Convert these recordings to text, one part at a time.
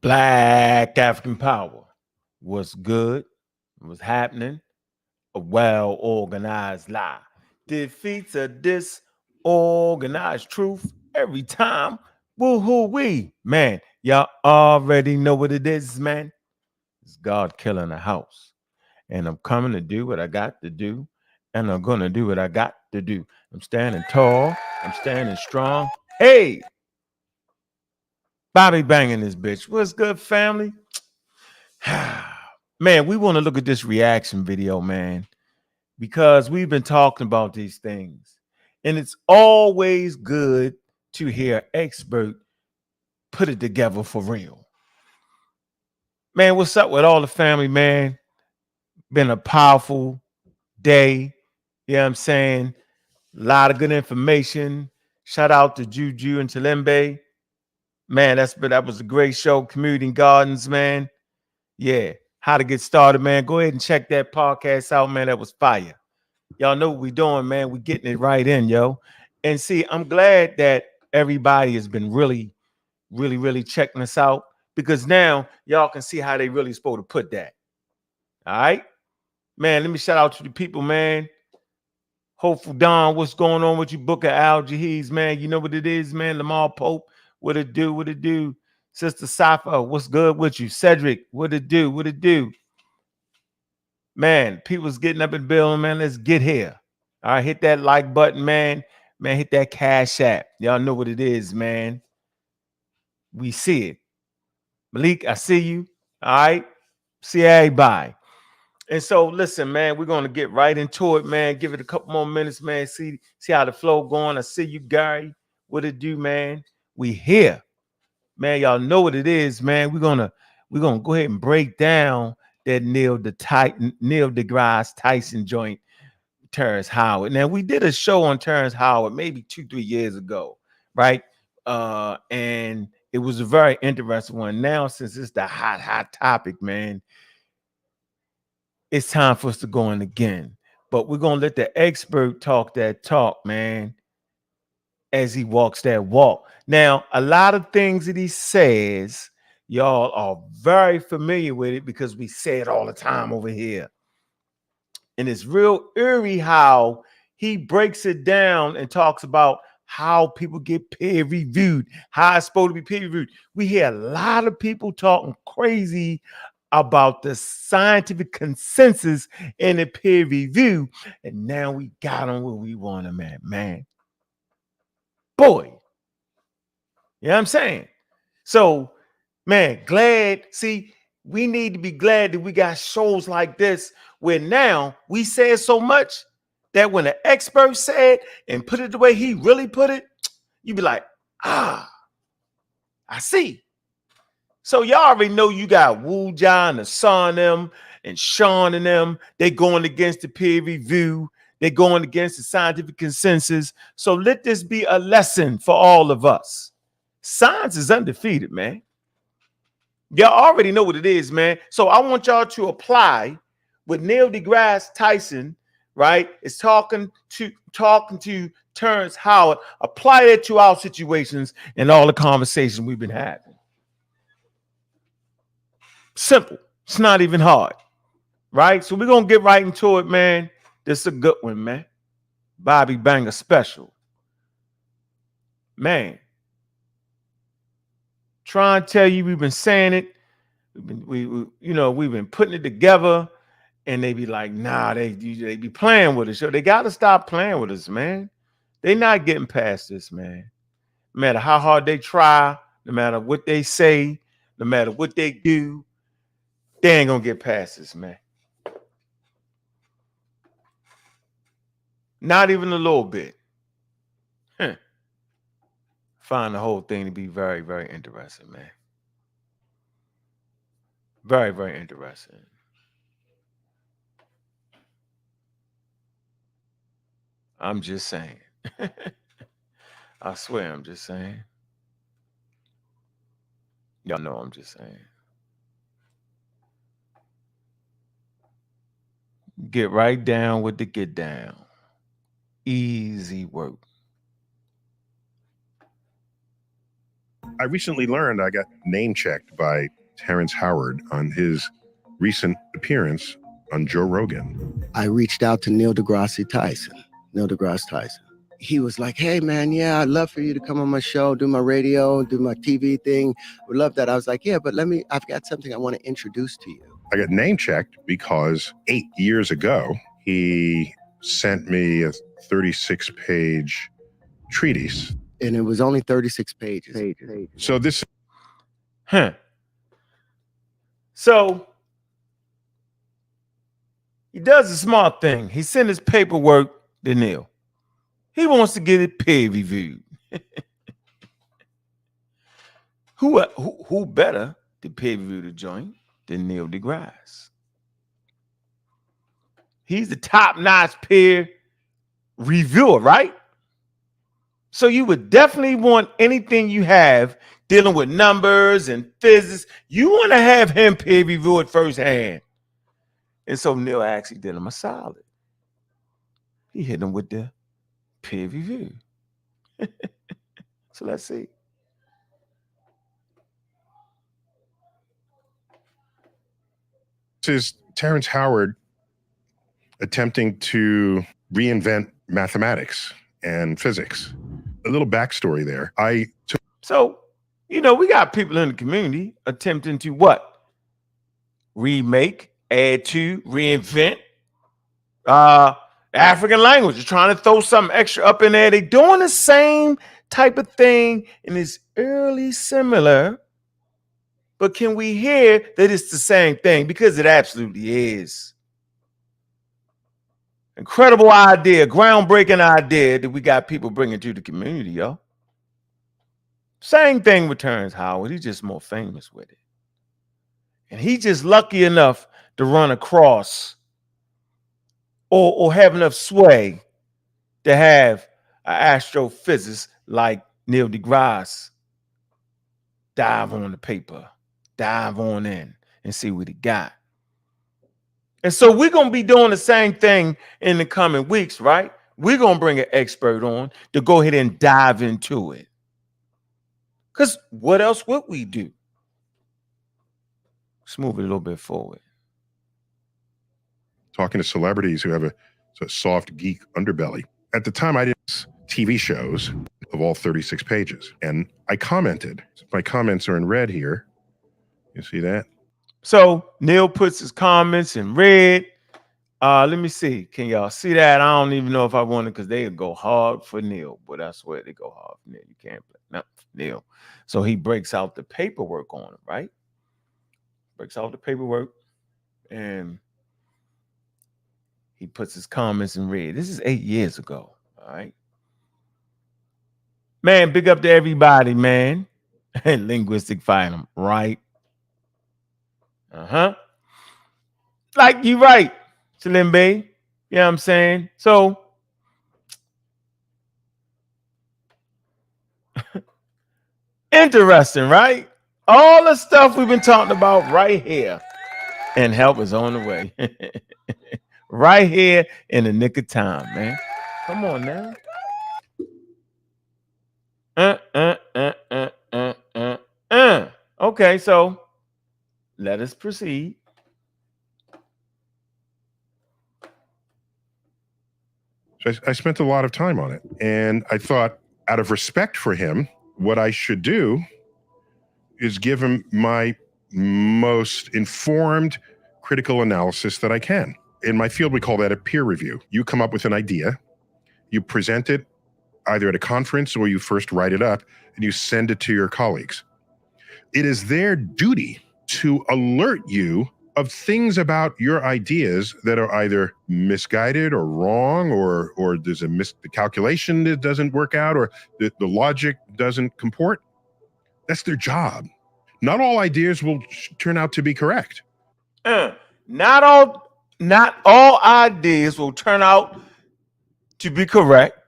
Black African power. What's good? What's happening? A well-organized lie defeats a disorganized truth every time. Woo-hoo-wee. Man, y'all already know what it is, man. It's Godkilla in the house. And I'm coming to do what I got to do. And I'm going to do what I got to do. I'm standing tall. I'm standing strong. Hey! Bobby banging this bitch. What's good, family? Man, we want to look at this reaction video, man, because we've been talking about these things. And it's always good to hear expert put it together for real. Man, what's up with all the family, man? Been a powerful day. You know what I'm saying? A lot of good information. Shout out to Juju and Talembe. Man, that was a great show. Community Gardens, man. Yeah. How to get started, man. Go ahead and check that podcast out, man. That was fire. Y'all know what we're doing, man. We're getting it right in, yo. And see, I'm glad that everybody has been really checking us out, because now y'all can see how they really supposed to put that. All right, man. Let me shout out to the people, man. Hopeful Don, what's going on with you? Booker Al Jahiz, man. You know what it is, man. Lamar Pope, what it do? What it do? Sister Safa, what's good with you? Cedric, what it do? What it do? Man, people's getting up in the building, man. Let's get here. All right, hit that like button, man. Man, hit that cash app. Y'all know what it is, man. We see it. Malik, I see you. All right. See everybody. And so, listen, man, we're going to get right into it, man. Give it a couple more minutes, man. See how the flow going. I see you, Gary. What it do, man? We here. Man, y'all know what it is, man. We're gonna go ahead and break down that Neil deGrasse Tyson joint, Terrence Howard. Now, we did a show on Terrence Howard maybe 2-3 years ago, right? And it was a very interesting one. Now, since it's the hot topic, man, it's time for us to go in again. But we're gonna let the expert talk that talk, man, as he walks that walk. Now, a lot of things that he says, y'all are very familiar with it because we say it all the time over here. And it's real eerie how he breaks it down and talks about how people get peer reviewed, how it's supposed to be peer reviewed. We hear a lot of people talking crazy about the scientific consensus in the peer review, and now we got them where we want them at, man. Boy, you know what I'm saying? So, man, we need to be glad that we got shows like this where now we say it so much that when an expert said and put it the way he really put it, you be like, I see. So y'all already know you got Wu John and Son them and Sean and them. They going against the peer review. They're going against the scientific consensus. So let this be a lesson for all of us. Science is undefeated, man. Y'all already know what it is, man. So I want y'all to apply what Neil deGrasse Tyson, right, is talking to Terrence Howard. Apply it to our situations and all the conversations we've been having. Simple. It's not even hard, right? So we're going to get right into it, man. This is a good one, man. Bobby Banger special. Man. Trying to tell you, we've been saying it. We've been putting it together, and they be like, nah, they be playing with us. So they got to stop playing with us, man. They not getting past this, man. No matter how hard they try, no matter what they say, no matter what they do, they ain't gonna get past this, man. Not even a little bit. Find the whole thing to be very, very interesting, man. Very, very interesting. I'm just saying. I swear, I'm just saying. Y'all know I'm just saying. Get right down with the get down. Easy work. I recently learned I got name checked by Terrence Howard on his recent appearance on Joe Rogan. I reached out to Neil deGrasse Tyson. He was like, hey, man, yeah, I'd love for you to come on my show, do my radio, do my TV thing. Would love that. I was like, yeah, but I've got something I want to introduce to you. I got name checked because 8 years ago, he sent me a 36-page treatise. And it was only 36 pages. So this... So he does a smart thing. He sent his paperwork to Neil. He wants to get it peer reviewed. Who better to peer review the joint than Neil deGrasse? He's the top-notch peer reviewer, right? So you would definitely want anything you have dealing with numbers and physics. You want to have him peer review it firsthand. And so Neil actually did him a solid. He hit him with the peer review. So let's see. This is Terrence Howard attempting to reinvent mathematics and physics. A little backstory there. So, you know, we got people in the community attempting to what? Remake, add to, reinvent African language. They're trying to throw something extra up in there. They're doing the same type of thing and it's early similar. But can we hear that it's the same thing? Because it absolutely is. Incredible idea, groundbreaking idea that we got people bringing to the community, yo. Same thing with Terrence Howard. He's just more famous with it. And he's just lucky enough to run across or have enough sway to have an astrophysicist like Neil deGrasse dive on the paper, dive on in and see what he got. And so we're going to be doing the same thing in the coming weeks, right? We're going to bring an expert on to go ahead and dive into it. Because what else would we do? Let's move it a little bit forward. Talking to celebrities who have a soft geek underbelly. At the time, I did TV shows of all 36 pages. And I commented. My comments are in red here. You see that? So Neil puts his comments in red. Let me see. Can y'all see that? I don't even know if I want it because they go hard for Neil, but I swear they go hard for Neil. You can't play nothing for Neil. So he breaks out the paperwork on him, right? Breaks out the paperwork and he puts his comments in red. This is 8 years ago. All right. Man, big up to everybody, man. Linguistic fighting, right? Like you right, Salim Bey. You know what I'm saying? So interesting, right? All the stuff we've been talking about right here. And help is on the way. Right here in the nick of time, man. Come on now. Okay, so let us proceed. So I spent a lot of time on it. And I thought, out of respect for him, what I should do is give him my most informed critical analysis that I can. In my field, we call that a peer review. You come up with an idea, you present it either at a conference or you first write it up and you send it to your colleagues. It is their duty to alert you of things about your ideas that are either misguided or wrong, or there's the calculation that doesn't work out, or the logic doesn't comport. That's their job. Not all ideas will turn out to be correct. Not all ideas will turn out to be correct.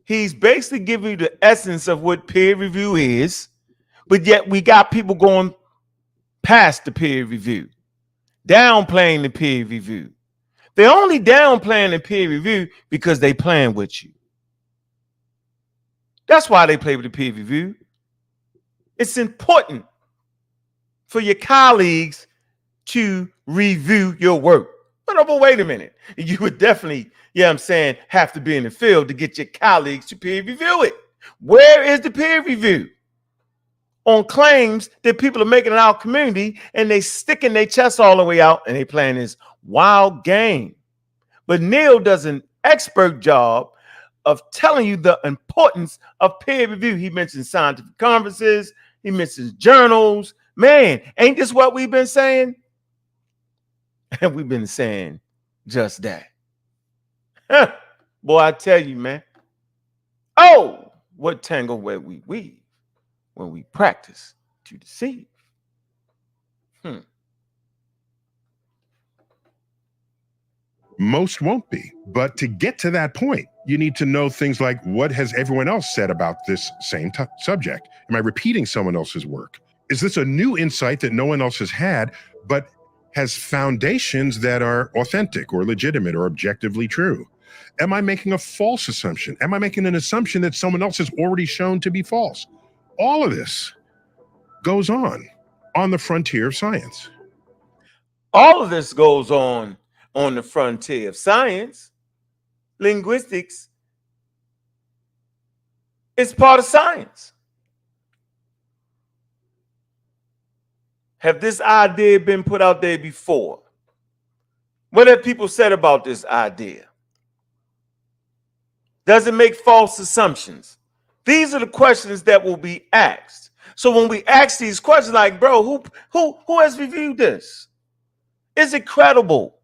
He's basically giving you the essence of what peer review is, but yet we got people going past the peer review, downplaying the peer review. They're only downplaying the peer review because they playing with you. That's why they play with the peer review. It's important for your colleagues to review your work. But wait a minute. You would definitely, I'm saying, have to be in the field to get your colleagues to peer review it. Where is the peer review on claims that people are making in our community, and they sticking their chests all the way out and they playing this wild game? But Neil does an expert job of telling you the importance of peer review. He mentions scientific conferences. He mentions journals. Man, ain't this what we've been saying? And we've been saying just that. Huh. Boy, I tell you, man. Oh, what tangle where we weave when we practice to deceive. Most won't be. But to get to that point, you need to know things like, what has everyone else said about this same subject? Am I repeating someone else's work? Is this a new insight that no one else has had, but has foundations that are authentic or legitimate or objectively true? Am I making a false assumption? Am I making an assumption that someone else has already shown to be false? All of this goes on the frontier of science. All of this goes on the frontier of science. Linguistics is part of science. Have this idea been put out there before? What have people said about this idea? Does it make false assumptions? These are the questions that will be asked. So when we ask these questions, like, bro, who has reviewed this? Is it credible?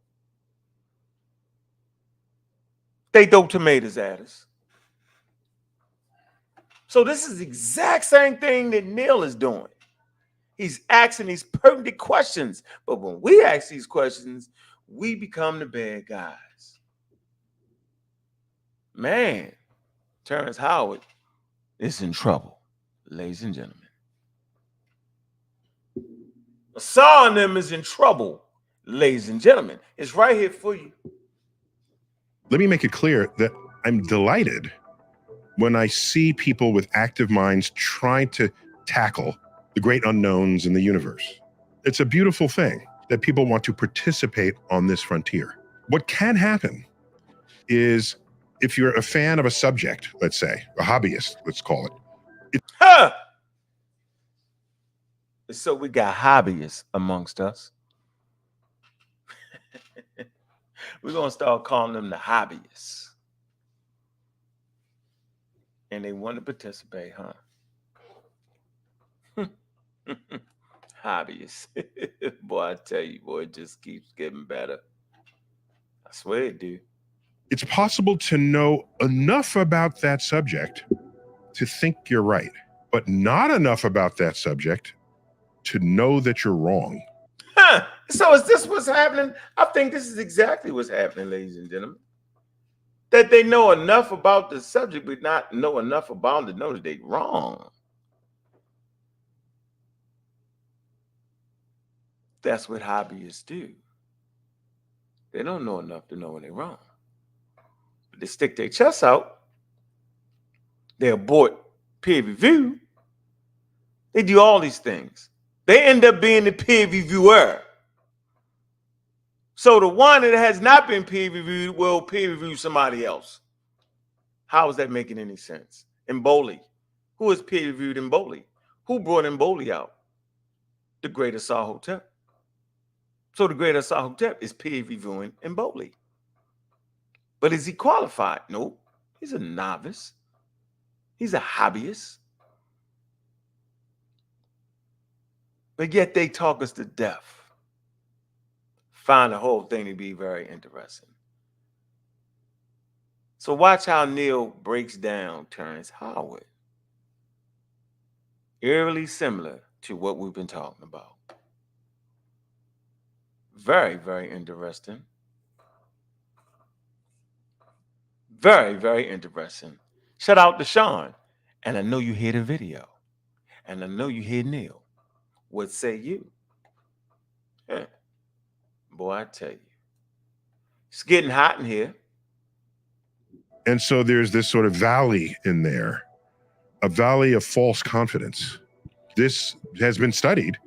They throw tomatoes at us. So this is the exact same thing that Neil is doing. He's asking these pertinent questions. But when we ask these questions, we become the bad guys. Man, Terrence Howard is in trouble, ladies and gentlemen. Saw them is in trouble, ladies and gentlemen. It's right here for you. Let me make it clear that I'm delighted when I see people with active minds trying to tackle the great unknowns in the universe. It's a beautiful thing that people want to participate on this frontier. What can happen is, if you're a fan of a subject, let's say, a hobbyist, let's call it. So we got hobbyists amongst us. We're going to start calling them the hobbyists. And they want to participate, huh? Hobbyists. Boy, I tell you, boy, it just keeps getting better. I swear it do. It's possible to know enough about that subject to think you're right, but not enough about that subject to know that you're wrong. Huh. So is this what's happening? I think this is exactly what's happening, ladies and gentlemen. That they know enough about the subject, but not know enough about it to know that they're wrong. That's what hobbyists do. They don't know enough to know when they're wrong. But they stick their chests out. They abort peer review. They do all these things. They end up being the peer reviewer. So the one that has not been peer reviewed will peer review somebody else. How is that making any sense? Emboli. Who is peer reviewed Emboli? Who brought Emboli out? The Great Asar Hotep. So the Great Asar Hotep is peer reviewing Emboli. But is he qualified? No. He's a novice. He's a hobbyist. But yet they talk us to death. Find the whole thing to be very interesting. So watch how Neil breaks down Terrence Howard. Eerily similar to what we've been talking about. Very, very interesting. Very, very interesting. Shout out to Sean. And I know you hear the video. And I know you hear Neil. What say you? Yeah. Boy, I tell you. It's getting hot in here. And so there's this sort of valley in there, a valley of false confidence. This has been studied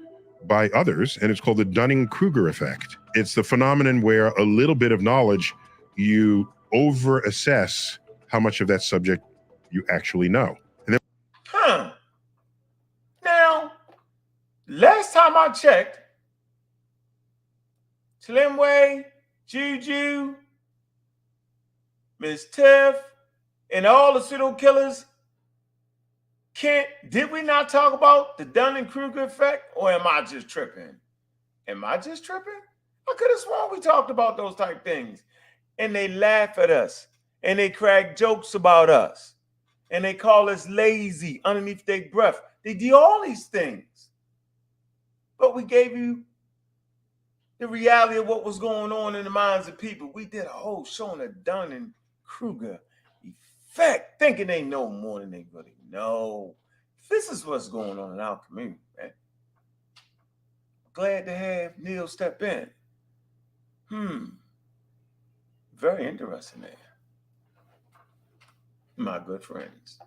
by others, and it's called the Dunning-Kruger effect. It's the phenomenon where a little bit of knowledge, you over-assess how much of that subject you actually know. And then Now, last time I checked, Slimway, Juju, Miss Tiff, and all the pseudo killers, did we not talk about the Dunning-Kruger effect, or am I just tripping? Am I just tripping? I could have sworn we talked about those type things. And they laugh at us, and they crack jokes about us, and they call us lazy underneath their breath. They do all these things. But we gave you the reality of what was going on in the minds of people. We did a whole show on the Dunning-Kruger effect, thinking they know more than they really know. This is what's going on in our community, man. Glad to have Neil step in. Very interesting there. My good friends.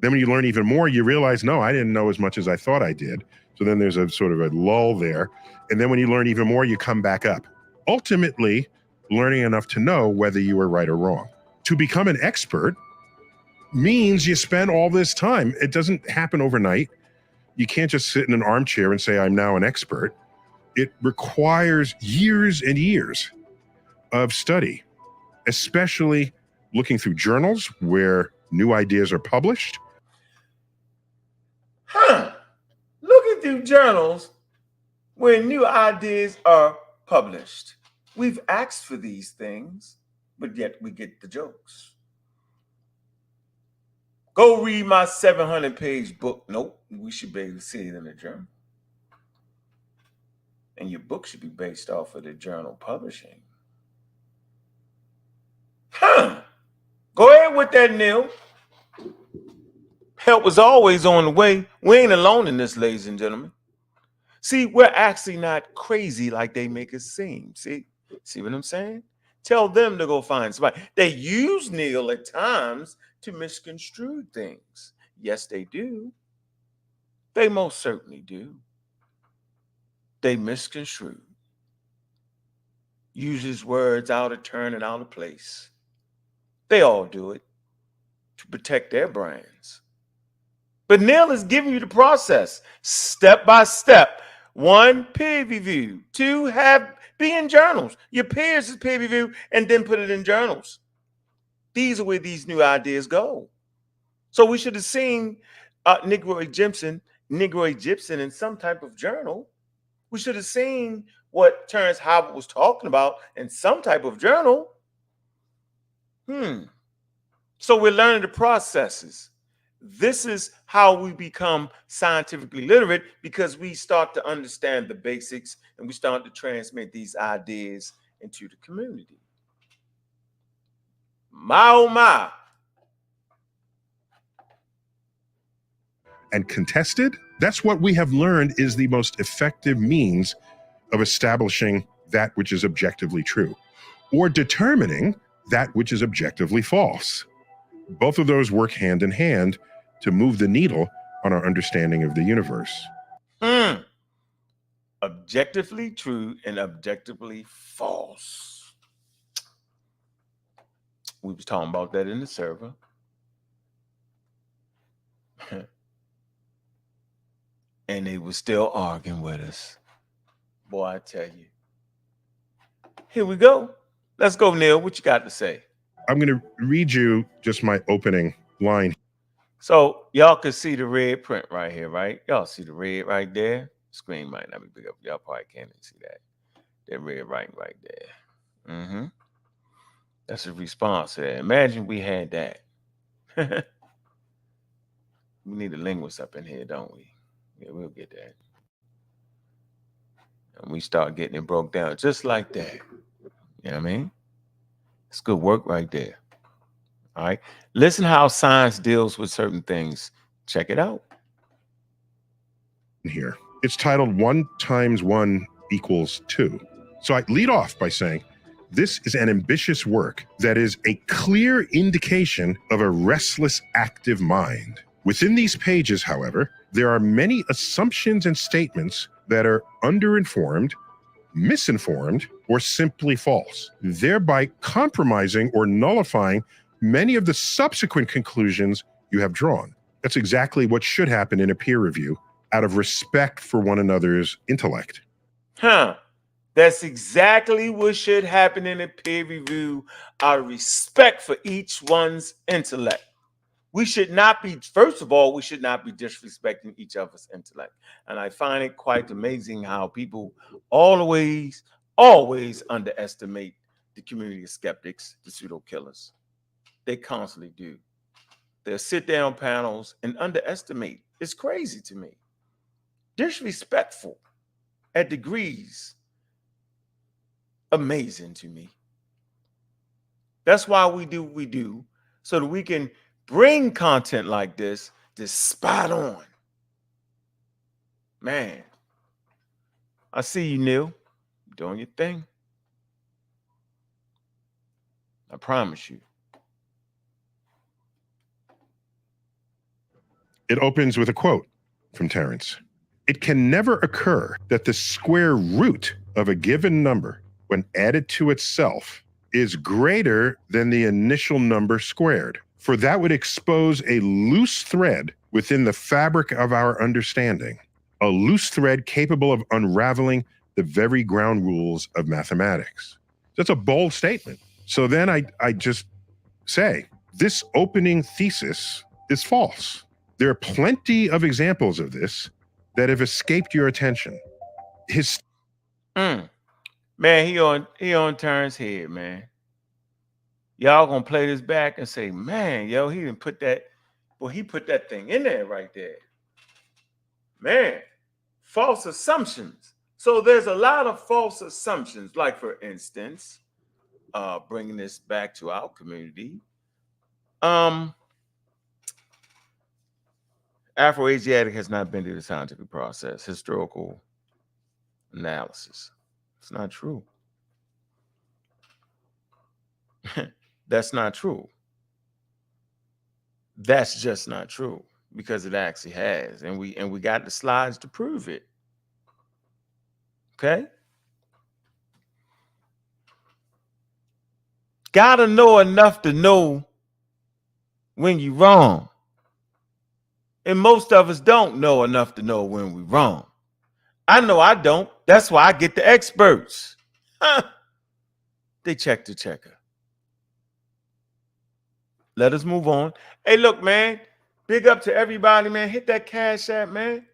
then when you learn even more, you realize, no, I didn't know as much as I thought I did. So then there's a sort of a lull there. And then when you learn even more, you come back up. Ultimately, learning enough to know whether you were right or wrong. To become an expert means you spend all this time. It doesn't happen overnight. You can't just sit in an armchair and say, I'm now an expert. It requires years and years of study, especially looking through journals where new ideas are published. Looking through journals where new ideas are published. We've asked for these things, but yet we get the jokes. Go read my 700-page book. Nope, we should be able to see it in the journal. And your book should be based off of the journal publishing. Go ahead with that, Neil. Help is always on the way. We ain't alone in this, ladies and gentlemen. See, we're actually not crazy like they make us seem. See what I'm saying? Tell them to go find somebody. They use Neil at times to misconstrue things. Yes, they do. They most certainly do. They misconstrue. Uses words out of turn and out of place. They all do it to protect their brands. But Neil is giving you the process, step by step. 1, peer review. 2, be in journals. Your peers is peer review, and then put it in journals. These are where these new ideas go. So we should have seen Negro Egyptian in some type of journal. We should have seen what Terrence Howard was talking about in some type of journal. So we're learning the processes. This is how we become scientifically literate, because we start to understand the basics and we start to transmit these ideas into the community. My oh my. And contested, that's what we have learned is the most effective means of establishing that which is objectively true, or determining that which is objectively false. Both of those work hand in hand to move the needle on our understanding of the universe. Objectively true and objectively false. We was talking about that in the server. And they were still arguing with us. Boy, I tell you. Here we go. Let's go, Neil. What you got to say? I'm going to read you just my opening line. So y'all can see the red print right here, right? Y'all see the red right there? Screen might not be big up. Y'all probably can't even see that. That red right there. That's a response to that. Imagine we had that. We need a linguist up in here, don't we? Yeah, we'll get that. And we start getting it broke down just like that. You know what I mean? It's good work right there. All right. Listen how science deals with certain things. Check it out. Here. It's titled 1 × 1 = 2. So I lead off by saying, This is an ambitious work that is a clear indication of a restless, active mind. Within these pages, however, there are many assumptions and statements that are underinformed, misinformed, or simply false, thereby compromising or nullifying many of the subsequent conclusions you have drawn. That's exactly what should happen in a peer review out of respect for one another's intellect. That's exactly what should happen in a peer review out of respect for each one's intellect. We should not be, first of all, we should not be disrespecting each other's intellect. And I find it quite amazing how people always underestimate the community of skeptics, the pseudo killers. They constantly do. They'll sit down panels and underestimate. It's crazy to me. Disrespectful at degrees. Amazing to me. That's why we do what we do, so that we can bring content like this spot on. Man, I see you, Neil, doing your thing. I promise you. It opens with a quote from Terrence. It can never occur that the square root of a given number, when added to itself, is greater than the initial number squared, for that would expose a loose thread within the fabric of our understanding, a loose thread capable of unraveling the very ground rules of mathematics. That's a bold statement. So then I just say, this opening thesis is false. There are plenty of examples of this that have escaped your attention. Man, he on Terrence head, man. Y'all gonna play this back and say, man, yo, he didn't put that, well, he put that thing in there right there. Man, false assumptions. So there's a lot of false assumptions. Like, for instance, bringing this back to our community, Afro-Asiatic has not been through the scientific process, historical analysis. It's not true. That's not true. That's just not true, because it actually has, and we got the slides to prove it. Okay? Gotta know enough to know when you're wrong. And most of us don't know enough to know when we're wrong. I know I don't. That's why I get the experts. They check the checker. Let us move on. Hey, look, man. Big up to everybody, man. Hit that Cash App, man.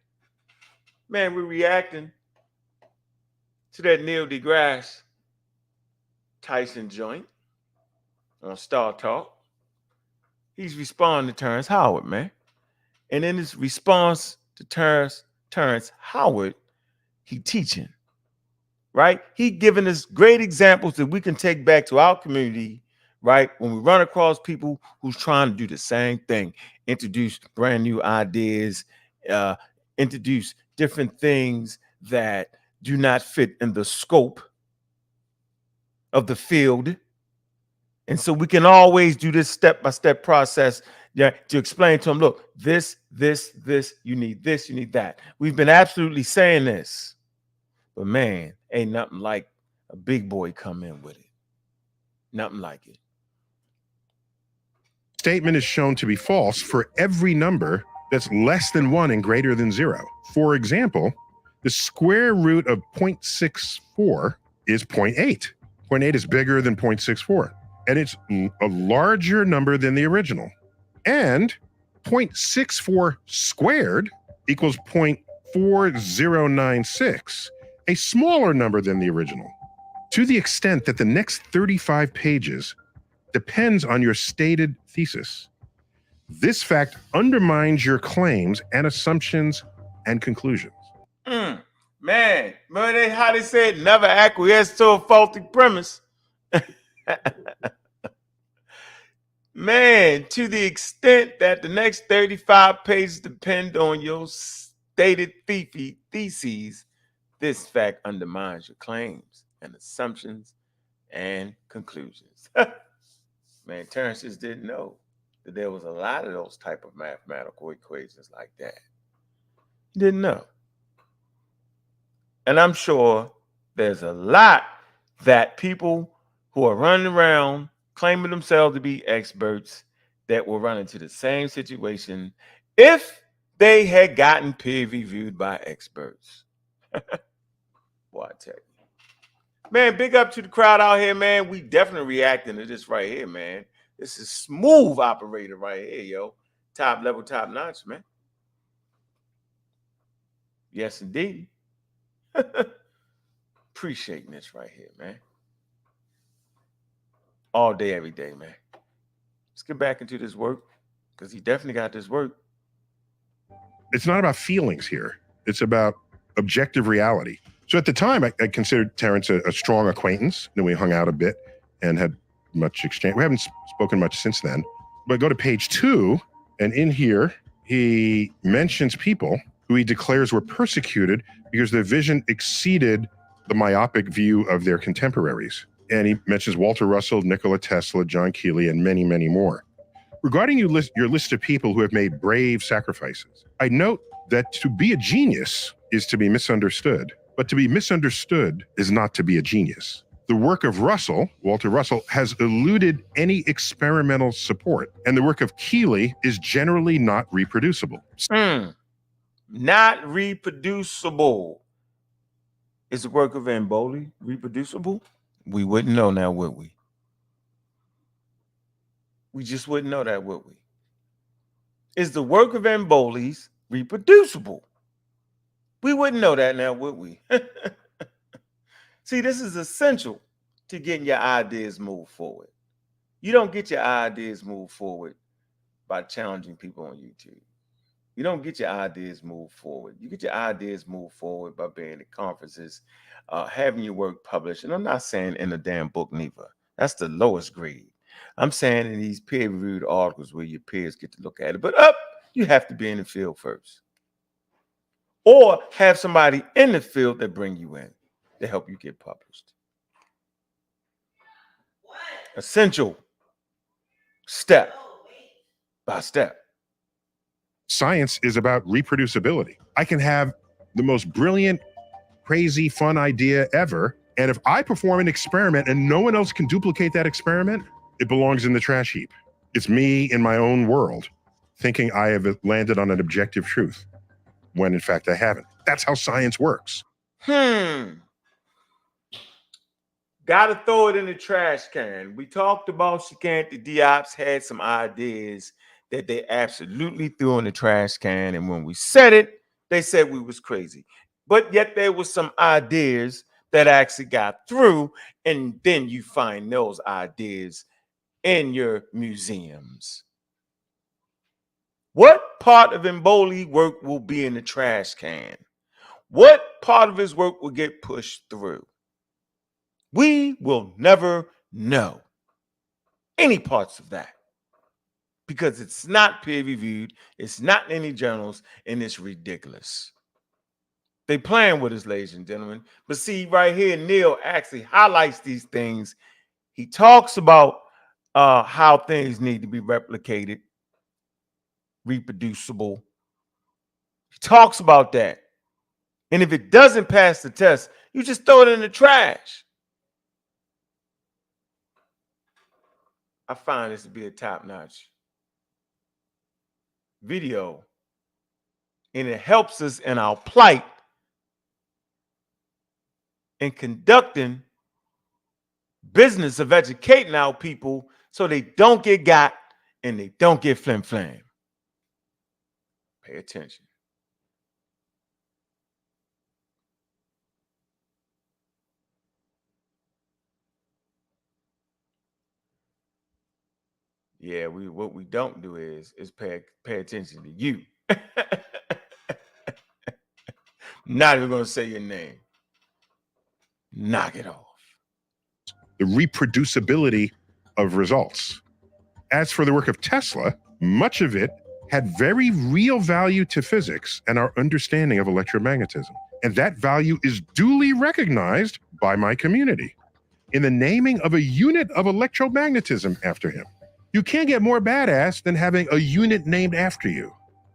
Man, we're reacting to that Neil deGrasse Tyson joint on Star Talk. He's responding to Terrence Howard, man. And in his response to Terrence Howard, he teaching, right? He giving us great examples that we can take back to our community, right? When we run across people who's trying to do the same thing, introduce brand new ideas, introduce different things that do not fit in the scope of the field. And so we can always do this step-by-step process, yeah, to explain to them, look, this, you need this, you need that. We've been absolutely saying this, but man, ain't nothing like a big boy come in with it. Nothing like it. Statement is shown to be false for every number that's less than 1 and greater than 0. For example, the square root of 0.64 is 0.8. 0.8 is bigger than 0.64, and it's a larger number than the original. And 0.64 squared equals 0.4096, a smaller number than the original. To the extent that the next 35 pages depends on your stated thesis, this fact undermines your claims and assumptions and conclusions. Man, how they said, never acquiesce to a faulty premise. Man, to the extent that the next 35 pages depend on your stated theses, this fact undermines your claims and assumptions and conclusions. Man, Terrence just didn't know that there was a lot of those type of mathematical equations like that. He didn't know. And I'm sure there's a lot that people who are running around claiming themselves to be experts that will run into the same situation if they had gotten peer reviewed by experts. Boy, I tell you. Man, big up to the crowd out here, man. We definitely reacting to this right here, man. This is smooth operator right here, yo. Top level, top notch, man. Yes, indeed. Appreciating this right here, man. All day, every day, man. Let's get back into this work because he definitely got this work. It's not about feelings here. It's about objective reality. So at the time, I considered Terrence a strong acquaintance. Then we hung out a bit and had much exchange. We haven't spoken much since then. But go to page 2, and in here, he mentions people who he declares were persecuted because their vision exceeded the myopic view of their contemporaries. And he mentions Walter Russell, Nikola Tesla, John Keeley, and many, many more. Regarding your list of people who have made brave sacrifices, I note that to be a genius is to be misunderstood, but to be misunderstood is not to be a genius. The work of Russell, Walter Russell, has eluded any experimental support, and the work of Keeley is generally not reproducible. Not reproducible. Is the work of Mboli reproducible? We wouldn't know now, would we? We just wouldn't know that, would we? Is the work of Mboli's reproducible? We wouldn't know that now, would we? See, this is essential to getting your ideas moved forward. You don't get your ideas moved forward by challenging people on YouTube. You don't get your ideas moved forward. You get your ideas moved forward by being at conferences, having your work published. And I'm not saying in a damn book neither. That's the lowest grade. I'm saying in these peer-reviewed articles where your peers get to look at it. But you have to be in the field first. Or have somebody in the field that bring you in to help you get published. Essential. Step by step. Science is about reproducibility. I can have the most brilliant, crazy, fun idea ever, and if I perform an experiment and no one else can duplicate that experiment, it belongs in the trash heap. It's me in my own world, thinking I have landed on an objective truth, when in fact I haven't. That's how science works. Gotta throw it in the trash can. We talked about Shikantha Diop's had some ideas that they absolutely threw in the trash can. And when we said it, they said we was crazy. But yet there was some ideas that actually got through. And then you find those ideas in your museums. What part of Mboli work will be in the trash can? What part of his work will get pushed through? We will never know any parts of that because it's not peer-reviewed, it's not in any journals, and it's ridiculous. They playing with us, ladies and gentlemen. But see, right here, Neil actually highlights these things. He talks about how things need to be replicated, reproducible. He talks about that. And if it doesn't pass the test, you just throw it in the trash. I find this to be a top-notch video, and it helps us in our plight in conducting business of educating our people so they don't get got and they don't get flim-flam. Pay attention. Yeah, what we don't do is pay attention to you. Not even gonna say your name. Knock it off. The reproducibility of results. As for the work of Tesla, much of it had very real value to physics and our understanding of electromagnetism. And that value is duly recognized by my community. in the naming of a unit of electromagnetism after him. You can't get more badass than having a unit named after you.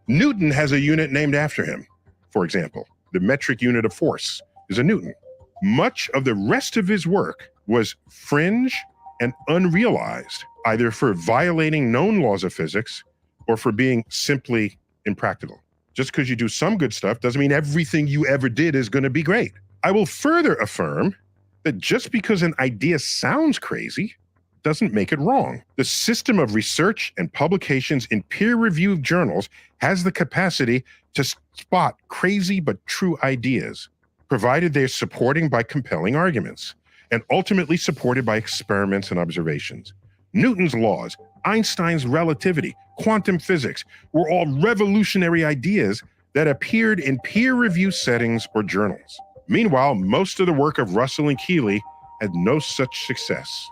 Newton has a unit named after him. For example, the metric unit of force is a Newton. Much of the rest of his work was fringe and unrealized, either for violating known laws of physics or for being simply impractical. Just because you do some good stuff doesn't mean everything you ever did is going to be great. I will further affirm that just because an idea sounds crazy doesn't make it wrong. The system of research and publications in peer-reviewed journals has the capacity to spot crazy but true ideas, provided they're supporting by compelling arguments, and ultimately supported by experiments and observations. Newton's laws, Einstein's relativity, quantum physics were all revolutionary ideas that appeared in peer-review settings or journals. Meanwhile, most of the work of Russell and Keeley had no such success.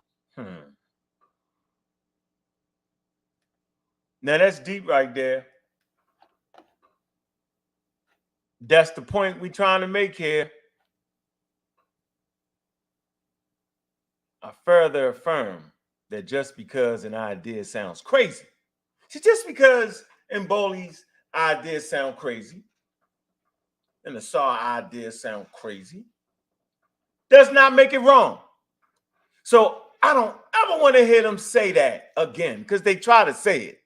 Now that's deep right there. That's the point we're trying to make here. I further affirm that just because an idea sounds crazy, see, just because Mboli's ideas sound crazy and the Saw ideas sound crazy, does not make it wrong. So I don't ever want to hear them say that again, because they try to say it.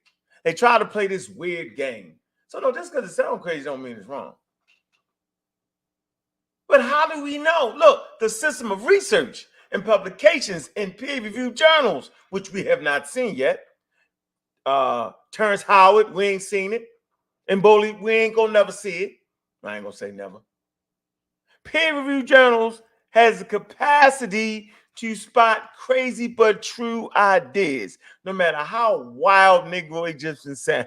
They try to play this weird game. So no, just because it sounds crazy don't mean it's wrong. But how do we know? Look, the system of research and publications in peer-reviewed journals, which we have not seen yet. Terrence Howard, we ain't seen it. Mboli, we ain't gonna never see it. I ain't gonna say never. Peer-reviewed journals has the capacity to spot crazy but true ideas, no matter how wild Negro Egyptians sound.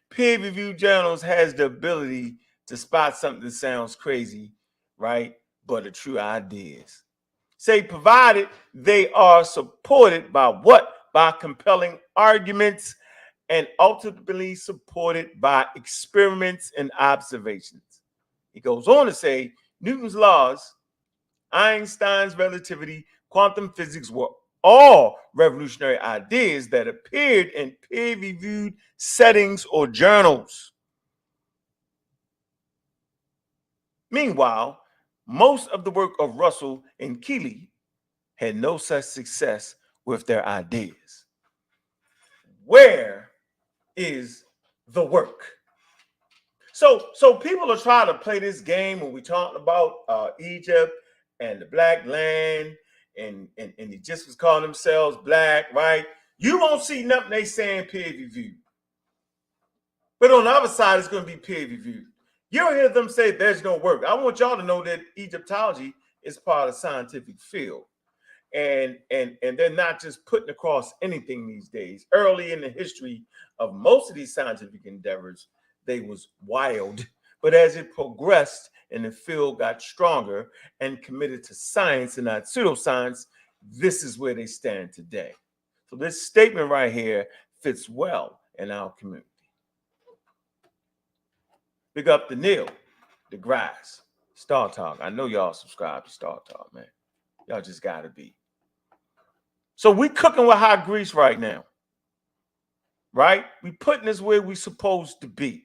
Peer-reviewed journals has the ability to spot something that sounds crazy, right? But the true ideas. Say, provided they are supported by what? By compelling arguments and ultimately supported by experiments and observations. He goes on to say, Newton's laws, Einstein's relativity, quantum physics were all revolutionary ideas that appeared in peer-reviewed settings or journals. Meanwhile, most of the work of Russell and Keeley had no such success with their ideas. Where is the work? So people are trying to play this game when we talk about Egypt and the black land and the Egyptians calling themselves black, right? You won't see nothing they saying peer reviewed. But on the other side, it's going to be peer reviewed. You'll hear them say there's no work. I want y'all to know that Egyptology is part of the scientific field. And they're not just putting across anything these days. Early in the history of most of these scientific endeavors, they was wild. But as it progressed and the field got stronger and committed to science and not pseudoscience, this is where they stand today. So this statement right here fits well in our community. Big up to Neil, deGrasse, Star Talk. I know y'all subscribe to Star Talk, man. Y'all just gotta be. So we cooking with hot grease right now, right? We putting this where we supposed to be.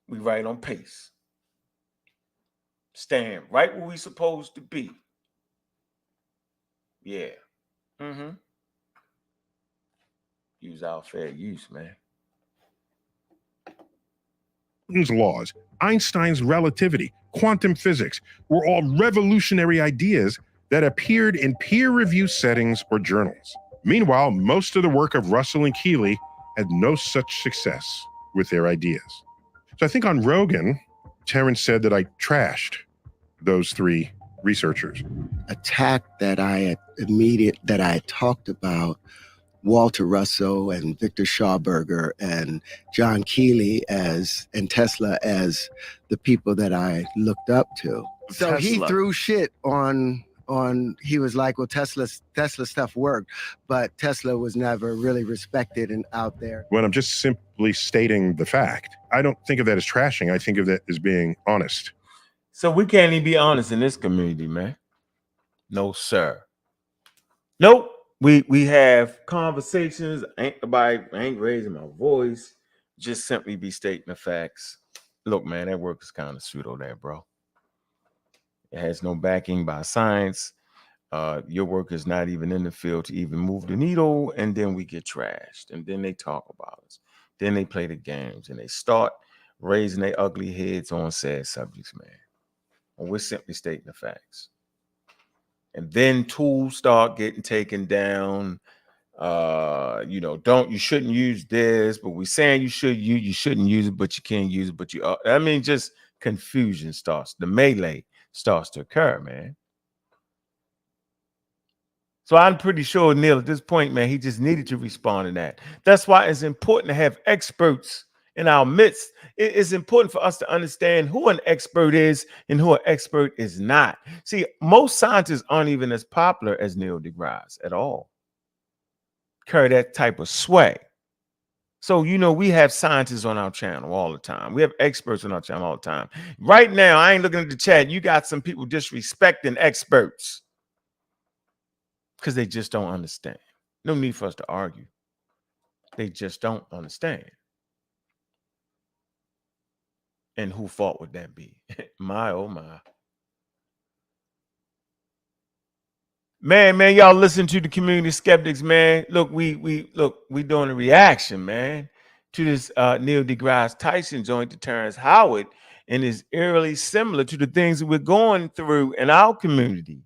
We right on pace. Stand right where we supposed to be. Yeah. Use our fair use, man. Newton's laws, Einstein's relativity, quantum physics were all revolutionary ideas that appeared in peer-reviewed settings or journals. Meanwhile, most of the work of Russell and Keeley had no such success with their ideas. So I think on Rogan, Terrence said that I trashed those three researchers. Attack that I had talked about Walter Russell and Victor Schauberger and John Keeley and Tesla as the people that I looked up to. So Tesla. he threw shit on he was like, well, Tesla stuff worked, but Tesla was never really respected and out there. When I'm just simply stating the fact, I don't think of that as trashing. I think of that as being honest. So we can't even be honest in this community, man. No, sir. Nope. We have conversations. Ain't raising my voice. Just simply be stating the facts. Look, man, that work is kind of pseudo there, bro. It has no backing by science. Your work is not even in the field to even move the needle, and then we get trashed, and then they talk about us. Then they play the games, and they start raising their ugly heads on sad subjects, man. And we're simply stating the facts. And then tools start getting taken down. You shouldn't use this, but we're saying you shouldn't use it, but you can't use it, but you are. I mean, just confusion starts. The melee starts to occur, man. So I'm pretty sure Neil at this point, man, he just needed to respond to that. That's why it's important to have experts in our midst. It is important for us to understand who an expert is and who an expert is not. See, most scientists aren't even as popular as Neil deGrasse at all. Carry that type of sway. So, we have scientists on our channel all the time. We have experts on our channel all the time. Right now, I ain't looking at the chat. You got some people disrespecting experts because they just don't understand. No need for us to argue. They just don't understand. And whose fault would that be? My, oh my. Man, y'all listen to the community skeptics, man. Look, we doing a reaction, man, to this Neil deGrasse Tyson joint to Terrence Howard, and is eerily similar to the things that we're going through in our community.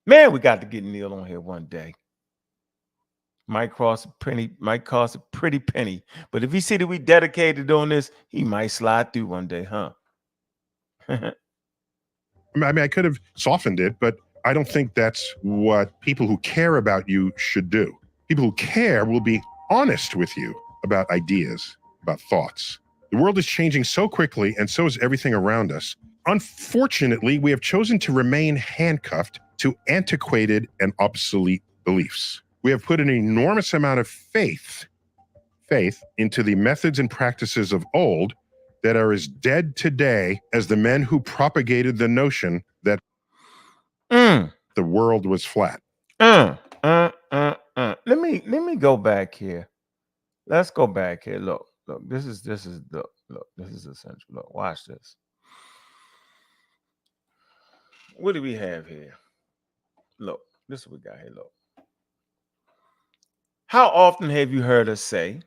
Man, we got to get Neil on here one day. Might cost a pretty penny, but if he see that we dedicated on this, he might slide through one day, huh? I could have softened it, but I don't think that's what people who care about you should do. People who care will be honest with you about ideas, about thoughts. The world is changing so quickly, and so is everything around us. Unfortunately, we have chosen to remain handcuffed to antiquated and obsolete beliefs. We have put an enormous amount of faith into the methods and practices of old that are as dead today as the men who propagated the notion that the world was flat. Let me go back here. Let's go back here. Look, this is essential. Look, watch this. What do we have here? Look, this is what we got here. Look. How often have you heard us say,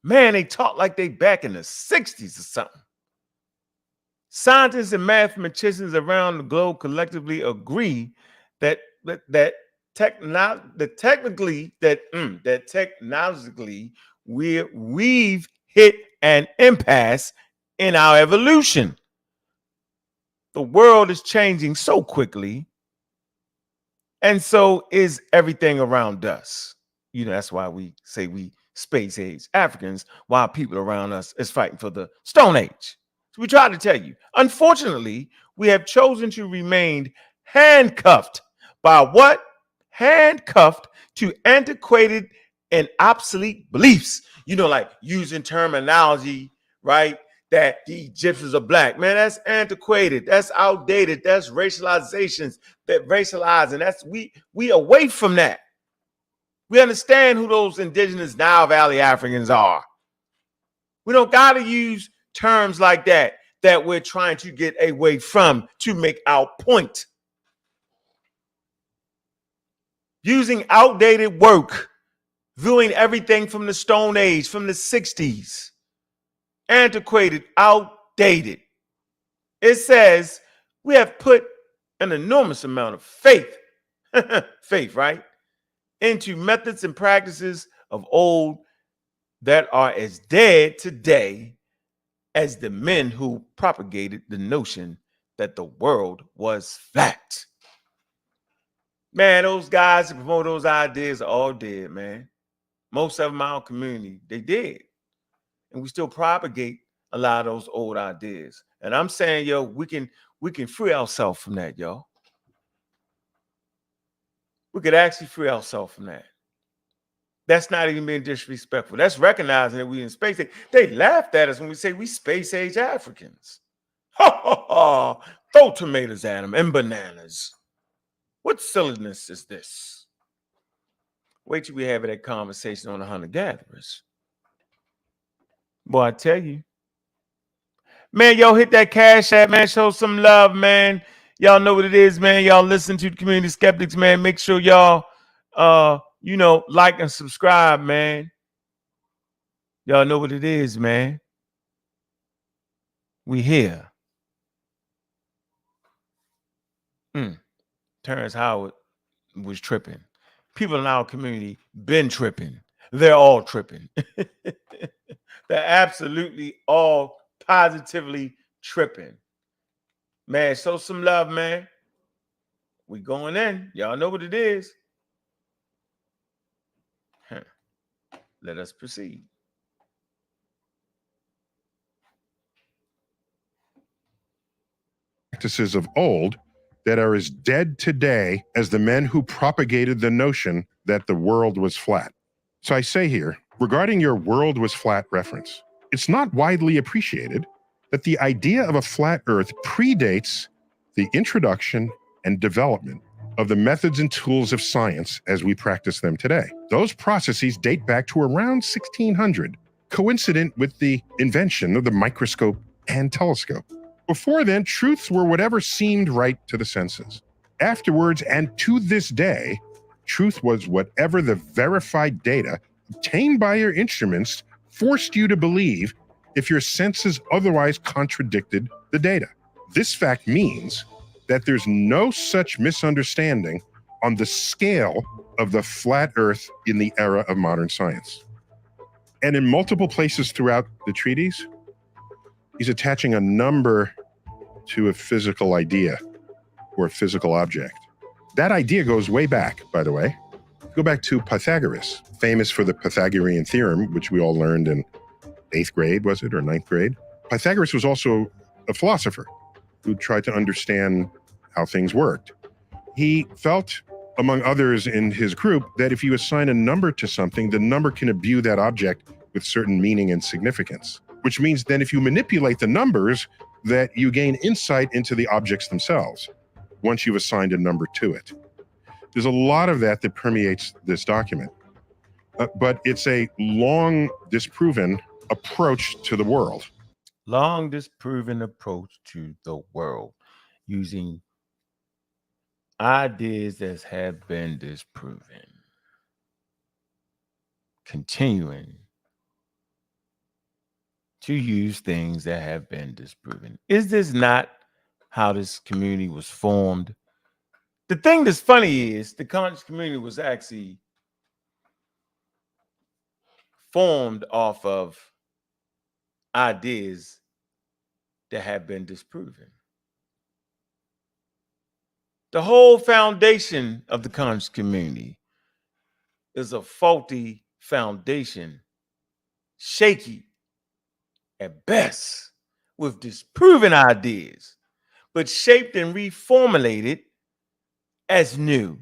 man, they talk like they back in the 60s or something? Scientists and mathematicians around the globe collectively agree that technologically we've hit an impasse in our evolution. The world is changing so quickly, and so is everything around us. That's why we say we space age Africans, while people around us is fighting for the Stone Age. So we try to tell you, unfortunately, we have chosen to remain handcuffed by what? Handcuffed to antiquated and obsolete beliefs. Like using terminology, right? That the Egyptians are black. Man, that's antiquated. That's outdated. That's racializations. That racializing. That's we away from that. We understand who those indigenous Nile Valley Africans are. We don't got to use terms like that we're trying to get away from to make our point. Using outdated work, viewing everything from the Stone Age, from the 60s. Antiquated, outdated. It says we have put an enormous amount of faith, right, into methods and practices of old that are as dead today as the men who propagated the notion that the world was flat. Man, those guys who promote those ideas are all dead, man. Most of them in our community, they did. And we still propagate a lot of those old ideas. And I'm saying, yo, we can free ourselves from that, y'all. We could actually free ourselves from that. That's not even being disrespectful. That's recognizing that we in space age. They laughed at us when we say we space age Africans. Ha ha ha! Throw tomatoes at them and bananas. What silliness is this? Wait till we have that conversation on the hunter gatherers. Boy, I tell you. Man, y'all hit that cash app, man. Show some love, man. Y'all know what it is, man. Y'all listen to the Community Skeptics, man. Make sure y'all like and subscribe, man. Y'all know what it is, man. We here. Terrence Howard was tripping. People in our community been tripping. They're all tripping. They're absolutely all positively tripping. Man, show some love, man. We going in. Y'all know what it is. Let us proceed. Practices of old that are as dead today as the men who propagated the notion that the world was flat. So I say here, regarding your world was flat reference, it's not widely appreciated that the idea of a flat Earth predates the introduction and development of the methods and tools of science as we practice them today. Those processes date back to around 1600, coincident with the invention of the microscope and telescope. Before then, truths were whatever seemed right to the senses. Afterwards, and to this day, truth was whatever the verified data obtained by your instruments forced you to believe if your senses otherwise contradicted the data. This fact means that there's no such misunderstanding on the scale of the flat Earth in the era of modern science. And in multiple places throughout the treatise, he's attaching a number to a physical idea or a physical object. That idea goes way back, by the way. Go back to Pythagoras, famous for the Pythagorean theorem, which we all learned in 8th grade, was it, or 9th grade? Pythagoras was also a philosopher who tried to understand how things worked. He felt, among others in his group, that if you assign a number to something, the number can imbue that object with certain meaning and significance, which means then if you manipulate the numbers, that you gain insight into the objects themselves once you've assigned a number to it. There's a lot of that that permeates this document, but it's a long disproven approach to the world. Long disproven approach to the world using ideas that have been disproven. Continuing to use things that have been disproven. Is this not how this community was formed? The thing that's funny is the conscious community was actually formed off of ideas that have been disproven. The whole foundation of the conscious community is a faulty foundation, shaky at best, with disproven ideas, but shaped and reformulated as new.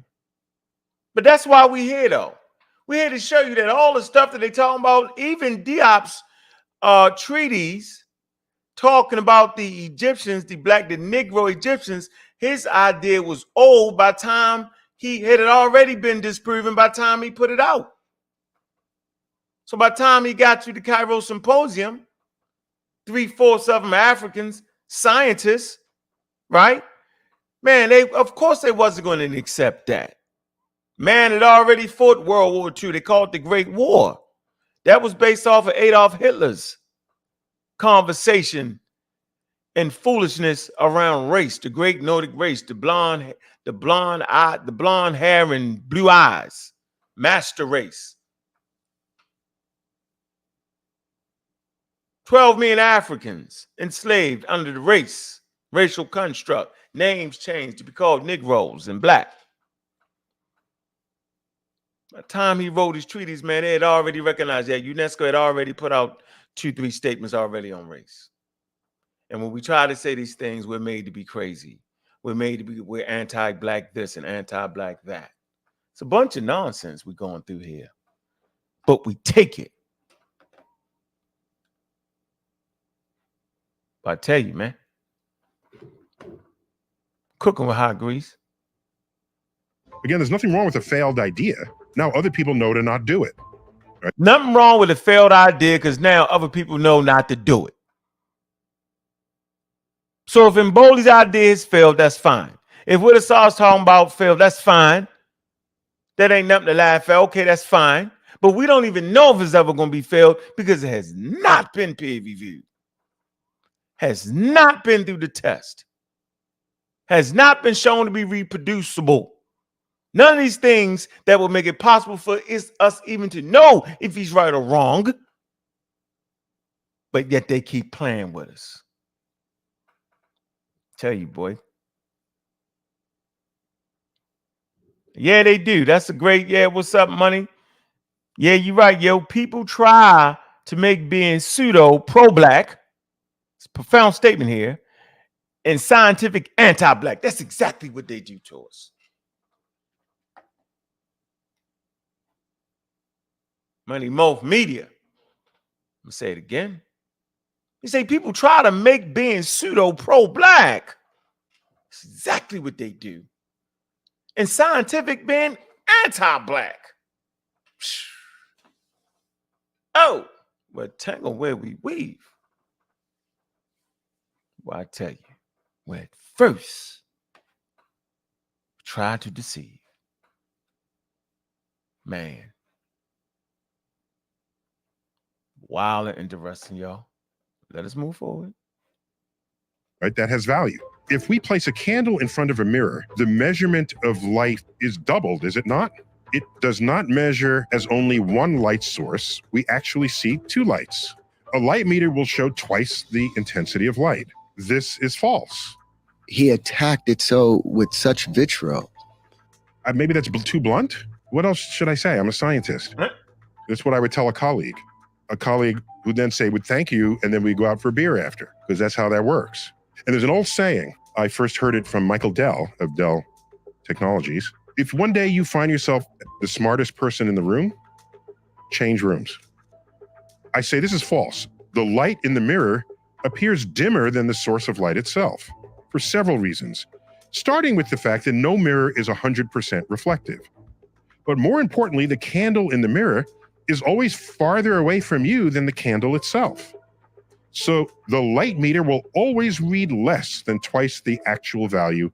But that's why we're here, though. We're here to show you that all the stuff that they talking about, even Diop's treaties, talking about the Egyptians, the Negro Egyptians, his idea was old by the time he had already been disproven by the time he put it out. So by the time he got to the Cairo Symposium, 3/4 of them Africans, scientists, right? Man, of course they wasn't going to accept that. Man had already fought World War II. They called it the Great War. That was based off of Adolf Hitler's conversation and foolishness around race, the great Nordic race, the blonde hair and blue eyes, master race. 12 million Africans enslaved under the racial construct, names changed to be called Negroes and black. By the time he wrote his treaties, man, they had already recognized that. UNESCO had already put out 2-3 statements already on race. And when we try to say these things, we're made to be crazy. We're anti-black this and anti-black that. It's a bunch of nonsense we're going through here. But we take it. But I tell you, man, Cooking with hot grease. Again, there's nothing wrong with a failed idea. Now other people know to not do it. Right? Nothing wrong with a failed idea because now other people know not to do it. So if Mboli's ideas failed, that's fine. If what I was talking about failed, that's fine. That ain't nothing to laugh at. Okay, that's fine. But we don't even know if it's ever going to be failed because it has not been peer reviewed. Has not been through the test. Has not been shown to be reproducible. None of these things that will make it possible for us even to know if he's right or wrong. But yet they keep playing with us. Tell you, boy. Yeah, they do. That's a great, yeah, what's up, money? Yeah, you're right, yo. People try to make being pseudo pro-black, it's a profound statement here, and scientific anti-black. That's exactly what they do to us. Money Morph Media. I'm gonna say it again. You say people try to make being pseudo pro-black. That's exactly what they do. And scientific being anti-black. Oh, well, tangle where we weave. Well, I tell you, where at first try to deceive. Man. Wild and interesting, y'all. Let us move forward. Right? That has value. If we place a candle in front of a mirror, the measurement of light is doubled, is it not? It does not measure as only one light source. We actually see two lights. A light meter will show twice the intensity of light. This is false. He attacked it so with such vitriol. Maybe that's too blunt. What else should I say? I'm a scientist. Huh? That's what I would tell a colleague. A colleague would then say, "Would thank you," and then we go out for beer after, because that's how that works. And there's an old saying, I first heard it from Michael Dell of Dell Technologies. If one day you find yourself the smartest person in the room, change rooms. I say this is false. The light in the mirror appears dimmer than the source of light itself for several reasons, starting with the fact that no mirror is 100% reflective. But more importantly, the candle in the mirror is always farther away from you than the candle itself. So the light meter will always read less than twice the actual value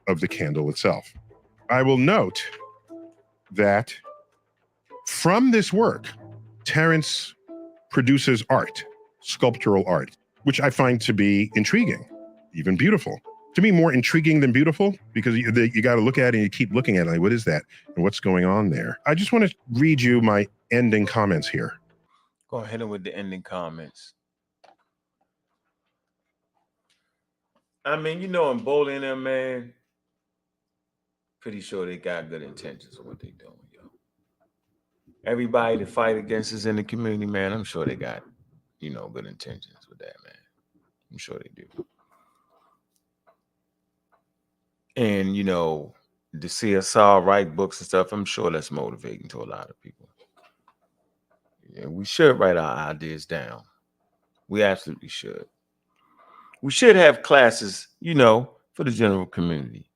of the candle itself. I will note that from this work, Terrence produces art, sculptural art, which I find to be intriguing, even beautiful. To me, more intriguing than beautiful, because you got to look at it and you keep looking at it, like, what is that? And what's going on there? I just want to read you my ending comments here. Go ahead and with the ending comments. I mean, you know, in bowling them, man, pretty sure they got good intentions with what they doing, yo. Everybody that fight against us in the community, man, I'm sure they got, you know, good intentions with that, man. I'm sure they do. And, you know, to see us all write books and stuff, I'm sure that's motivating to a lot of people. Yeah, we should write our ideas down. We absolutely should. We should have classes, you know, for the general community.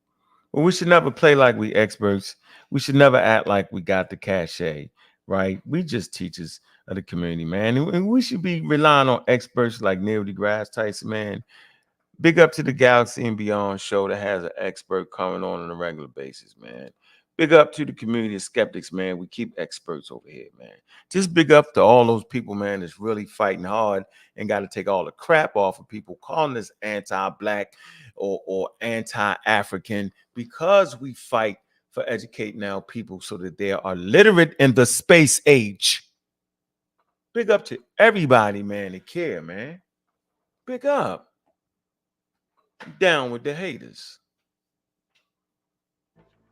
But we should never play like we experts. We should never act like we got the cachet, right? We just teachers of the community, man. And we should be relying on experts like Neil deGrasse Tyson, man. Big up to the Galaxy and Beyond show that has an expert coming on a regular basis, man. Big up to the community of skeptics, man. We keep experts over here, man. Just big up to all those people, man, that's really fighting hard and got to take all the crap off of people calling us anti-black or anti-African, because we fight for educating our people so that they are literate in the space age. Big up to everybody, man, that care, man. Big up. Down with the haters.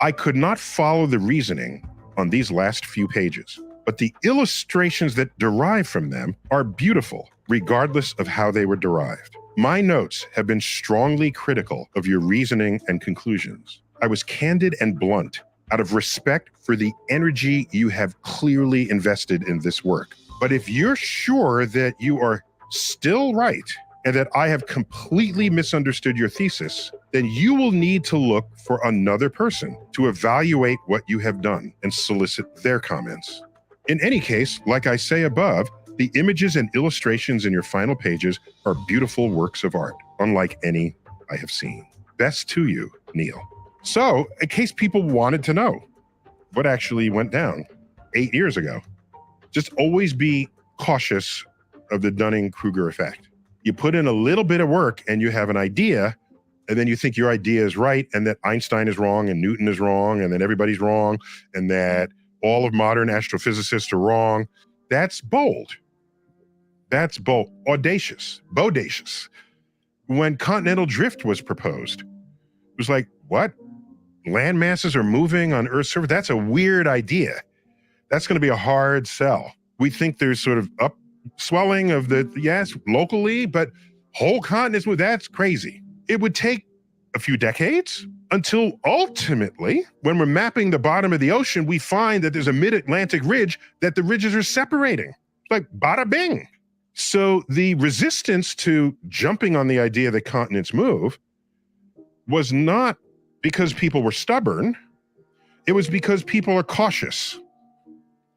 I could not follow the reasoning on these last few pages, but the illustrations that derive from them are beautiful, regardless of how they were derived. My notes have been strongly critical of your reasoning and conclusions. I was candid and blunt out of respect for the energy you have clearly invested in this work. But if you're sure that you are still right and that I have completely misunderstood your thesis, then you will need to look for another person to evaluate what you have done and solicit their comments. In any case, like I say above, the images and illustrations in your final pages are beautiful works of art, unlike any I have seen. Best to you, Neil. So, in case people wanted to know what actually went down 8 years ago, just always be cautious of the Dunning-Kruger effect. You put in a little bit of work and you have an idea, and then you think your idea is right and that Einstein is wrong and Newton is wrong and then everybody's wrong and that all of modern astrophysicists are wrong. That's bold. That's bold. Audacious. Bodacious. When continental drift was proposed, it was like, what? Land masses are moving on Earth's surface? That's a weird idea. That's going to be a hard sell. We think there's sort of upswelling of the, yes, locally, but whole continents, that's crazy. It would take a few decades until ultimately, when we're mapping the bottom of the ocean, we find that there's a mid-Atlantic ridge that the ridges are separating. It's like bada bing. So the resistance to jumping on the idea that continents move was not because people were stubborn. It was because people are cautious.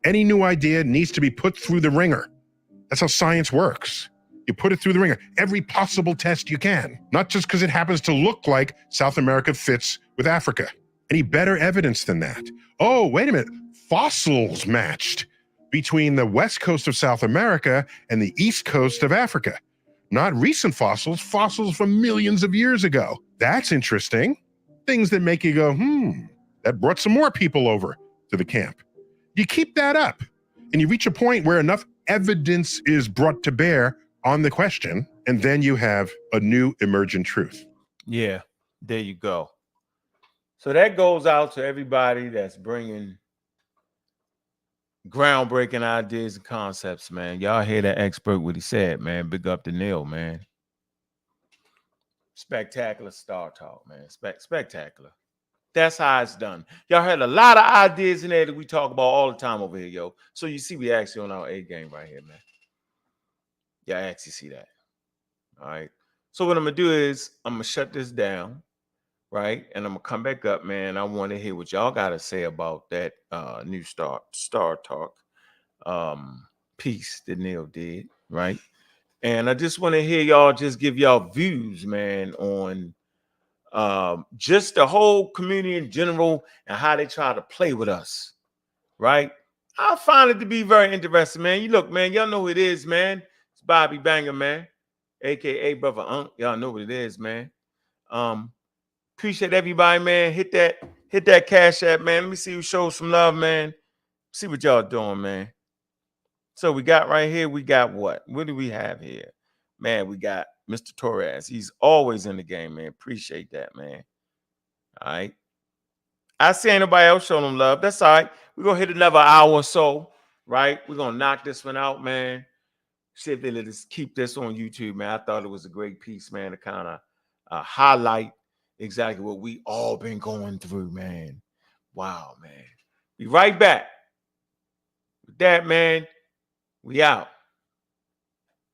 Any new idea needs to be put through the ringer. That's how science works. You put it through the ringer, every possible test you can, not just because it happens to look like South America fits with Africa. Any better evidence than that? Oh, wait a minute, fossils matched between the west coast of South America and the east coast of Africa. Not recent fossils, fossils from millions of years ago. That's interesting. Things that make you go, that brought some more people over to the camp. You keep that up and you reach a point where enough evidence is brought to bear on the question, and then you have a new emergent truth. Yeah, there you go. So that goes out to everybody that's bringing groundbreaking ideas and concepts, man. Y'all hear that expert what he said, man. Big up to Neil, man. Spectacular star talk, man. Spectacular. That's how it's done. Y'all had a lot of ideas in there that we talk about all the time over here, yo. So you see we actually on our A game right here, man. Yeah, I actually see that. All right. So what I'm going to do is I'm going to shut this down, right? And I'm going to come back up, man. I want to hear what y'all got to say about that new star talk piece that Neil did, right? And I just want to hear y'all just give y'all views, man, on just the whole community in general and how they try to play with us, right? I find it to be very interesting, man. You look, man, y'all know who it is, man. It's Bobby Banger, man, aka Brother Unc. Y'all know what it is, man. Appreciate everybody, man. Hit that Cash App, man. Let me see who shows some love, man. See what y'all doing, man. So we got right here, we got what? What do we have here? Man, we got Mr. Torres. He's always in the game, man. Appreciate that, man. All right. I see ain't nobody else showing them love. That's all right. We're going to hit another hour or so, right? We're going to knock this one out, man. See if they let us keep this on YouTube, man. I thought it was a great piece, man, to kind of highlight exactly what we all been going through, man. Wow, man. Be right back. With that, man, we out.